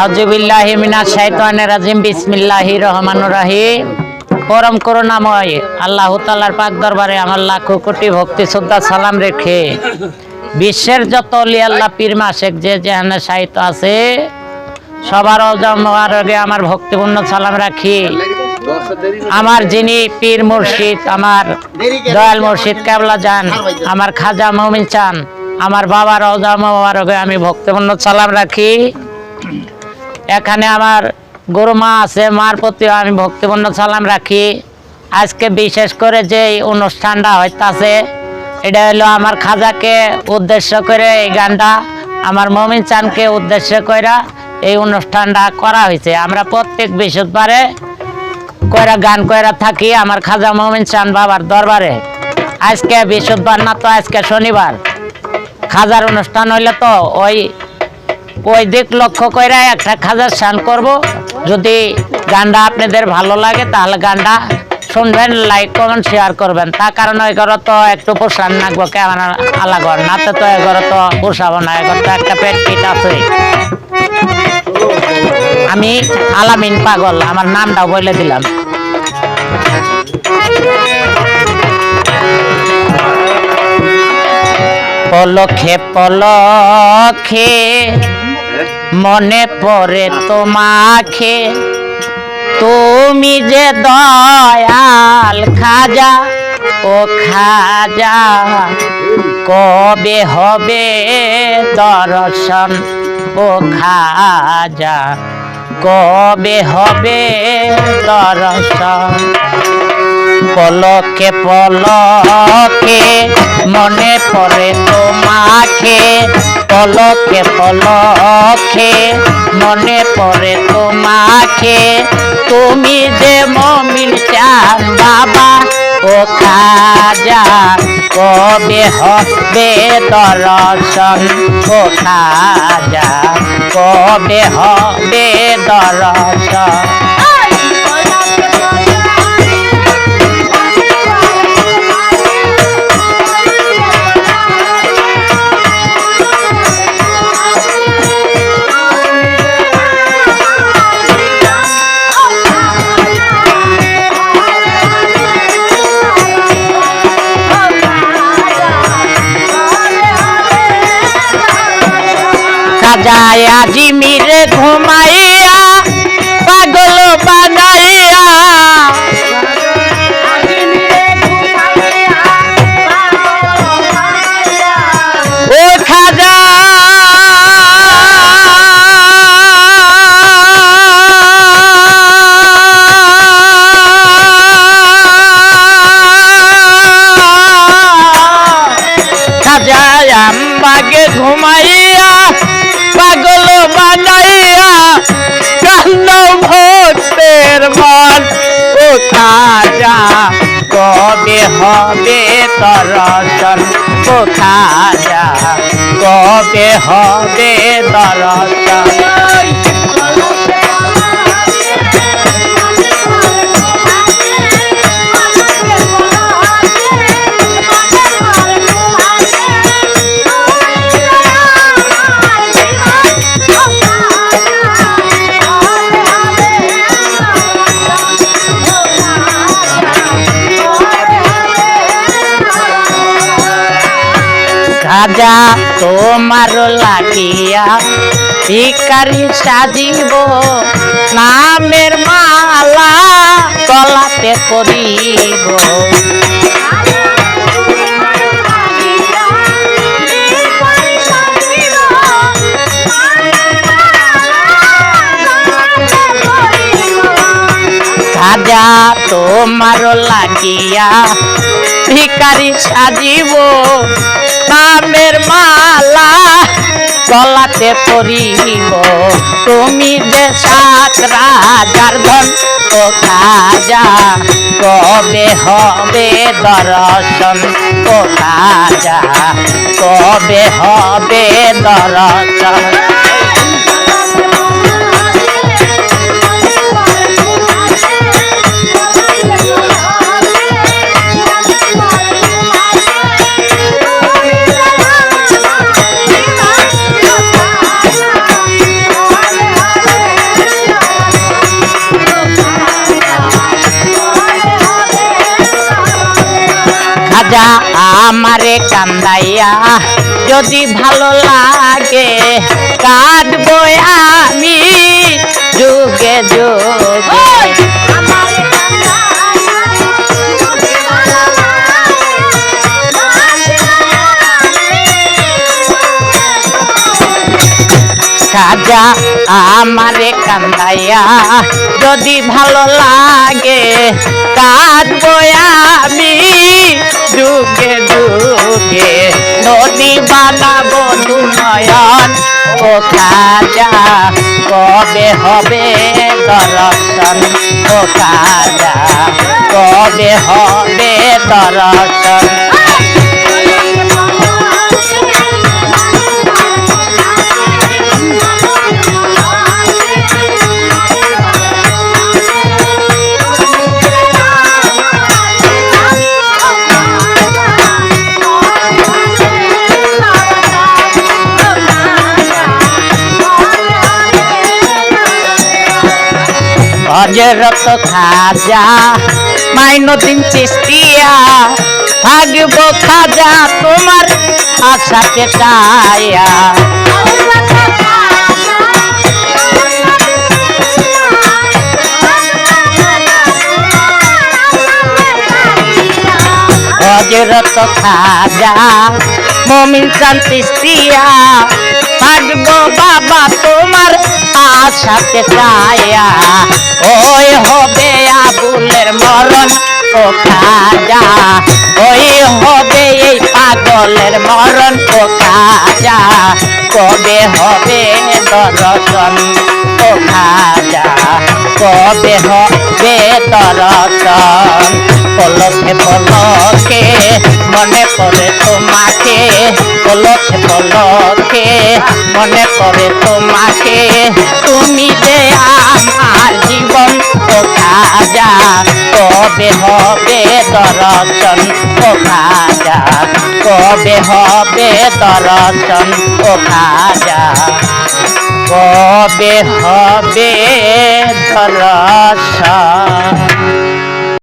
আউযুবিল্লাহি মিনাশ শাইতানির রাজিম বিসমিল্লাহির রহমানির রহিম। পরম করুণাময় আল্লাহ তাআলার পাক দরবারে আমার লাখো কোটি ভক্তি শ্রদ্ধা সালাম রেখে বিশ্বের যত ওলি আল্লাহ পীর মাশেক যে যেখানে সাহিত্য আছে সবার আগে আমার ভক্তিপূর্ণ সালাম রাখি। আমার যিনি পীর মুর্শিদ, আমার দয়াল মুর্শিদ কেবলা যান, আমার খাজা মুমিন চান, আমার বাবার রওজা মোবারকে আমি ভক্তিপূর্ণ সালাম রাখি। এখানে আমার গরু মা আছে, মার প্রতিও আমি ভক্তিপূর্ণ সালাম রাখি। আজকে বিশেষ করে যে অনুষ্ঠানটা হইতাছে এটা হলো আমার খাজাকে উদ্দেশ্য করে এই গানটা, আমার মমিন চানকে উদ্দেশ্য করে এই অনুষ্ঠানটা করা হয়েছে। আমরা প্রত্যেক বৃহস্পতিবারে কয়রা গান কয়রা থাকি আমার খাজা মমিন চান বাবার দরবারে। আজকে বৃহস্পতিবার না তো আজকে শনিবার, খাজার অনুষ্ঠান হইলে তো ওই দিক লক্ষ্য করে একটা খাজার স্নান করব। যদি গানটা আপনাদের ভালো লাগে তাহলে গানটা শুনবেন, লাইক কমেন্ট শেয়ার করবেন। তার কারণে এগুলো তো একটু পোষান নাকবো, কেমন আলাগর নাতে তো এগুলো তো পোষাবো না, এগুলো তো একটা পেট পিট আছে। আমি আলামিন পাগল, আমার নামটাও বলে দিলাম। পলকে পলকে মনে পড়ে তোমাকে, তুমি যে দয়াল খাজা ও খাজা, কবে হবে দর্শন ও খাজা, কবে হবে দর্শন। পলকে পলকে মনে পড়ে তোমাকে, পলকে পলকে মনে পড়ে তোমাকে, তুমি যে মমিন চান বাবা ও খাজা, কবে হবে দর্শন ও খাজা, কবে হবে দর্শন। খাজায় আজিমিরে ঘুমাইয়া পাগল বানাইয়া, ও খাজা খাজায় আম্বাগে ঘুমাইয়া পাগল বানাইয়া কান্ন ভক্তের মন ও খাজা, কবে হবে দর্শন ও খাজা, কবে হবে দর্শন। খাজা তোমার লাগিয়া ভিখারি সাজিব, নামের মালা গলাতে পরিব, খাজা তোমার লাগিয়া ভিখারি সাজিব, নামের মালা গলাতে পরিব, তুমি যে সাত রাজার ধন ও খাজা, কবে হবে দর্শন ও খাজা, কবে হবে দর্শন। খাজা আমারে কান্দাইয়া যদি ভালো লাগে কাঁদবো আমি যুগে যুগে। খাজা আমারে কান্দাইয়া যদি ভালো লাগে কাঁদবো আমি যুগে যুগে। নদী বানাবো নয়ন ও খাজা কবে হবে দর্শন ও খাজা কবে হবে দর্শন। হযরত খাজা মাইনুদ্দিন চিশতিয়া থাকবো খাজা তোমার আশাকে চায়া। হযরত খাজা মুমিন চাঁদ চিশতিয়া থাকবো বাবা তোমার আশাতে চায়া। ওই হবে আবুলের মরণ ও খাজা ওই হবে এই পাগলের মরণ ও খাজা কবে হবে দর্শন ও খাজা কবে হবে দর্শন। পলকে পলকে মনে পড়ে তোমাকে পলকে পলকে মনে পড়ে তোমাকে তুমি যে আমার জীবন ও খাজা কবে হবে দর্শন ও খাজা কবে হবে দর্শন ও খাজা কবে হবে দর্শন।